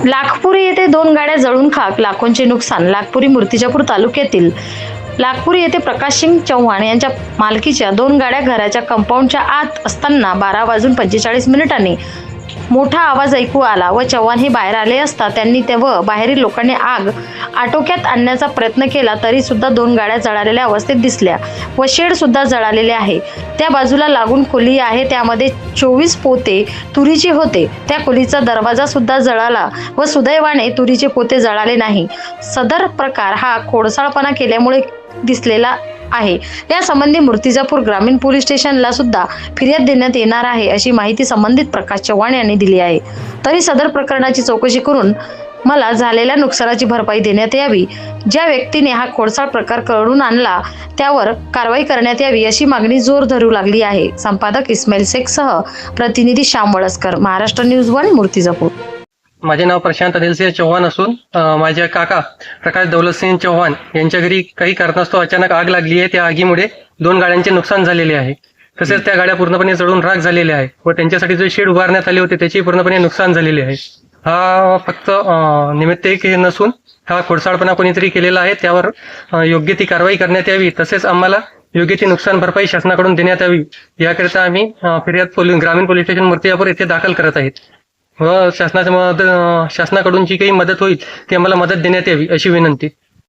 लाखपुरी येथे 2 गाड्या जळून खाक, लाखोंचे नुकसान. लाखपुरी मूर्तिजापूर तालुक्यातील लाखपुरी येथे प्रकाश सिंग चव्हाण यांच्या मालकीच्या 2 गाड्या घराच्या कंपाऊंडच्या आत असताना 12:45 मोठा आवाज ऐकू आला व चव्हाण हे बाहेर आले असता त्यांनी बाहेरील लोकांनी आग आटोक्यात आणण्याचा प्रयत्न केला, तरी सुद्धा 2 गाड्या जळालेल्या अवस्थेत दिसल्या व शेड सुद्धा जळालेले आहे. त्या बाजूला लागून खोली आहे, त्यामध्ये 24 पोते तुरीचे होते. त्या खोलीचा दरवाजा सुद्धा जळाला व सुदैवाने तुरीचे पोते जळाले नाही. सदर प्रकार हा खोडसाळपणा केल्यामुळे दिसलेला आहे. यासंबंधी मूर्तिजापूर ग्रामीण पोलीस स्टेशनला सुद्धा फिर्याद देण्यात येणार आहे, अशी माहिती संबंधित प्रकाश चव्हाण यांनी दिली आहे. तरी सदर प्रकरणाची चौकशी करून मला झालेल्या नुकसानाची भरपाई देण्यात यावी. ज्या व्यक्तीने हा खोडसाळ प्रकार करून आणला त्यावर कारवाई करण्यात यावी, अशी मागणी जोर धरू लागली आहे. संपादक इस्माईल शेखसह प्रतिनिधी श्याम वळसकर, महाराष्ट्र न्यूज 1, मूर्तिजापूर. माझे नाव प्रशांत अनिलसिंह चव्हाण असून माझ्या काका प्रकाश दौलतसिंह चव्हाण यांच्या घरी काही कारणास्तव अचानक आग लागली आहे. त्या आगीमुळे 2 गाड्यांचे नुकसान झालेले आहे. तसेच त्या गाड्या पूर्णपणे जळून राख झालेल्या आहे व त्यांच्यासाठी जे शेड उभारण्यात आले होते त्याचे पूर्णपणे नुकसान झालेले आहे. हा फक्त निमित्त नसून हा खोडसाळपणा कोणीतरी केलेला आहे. त्यावर योग्य ती कारवाई करण्यात यावी. तसेच आम्हाला योग्य ती नुकसान भरपाई शासनाकडून देण्यात यावी, याकरिता आम्ही फिर्याद ग्रामीण पोलीस स्टेशन मूर्तिजापूर येथे दाखल करत आहेत व शासनाकडून जी काही मदत होईल ती आम्हाला मदत देण्यात यावी, अशी विनंती.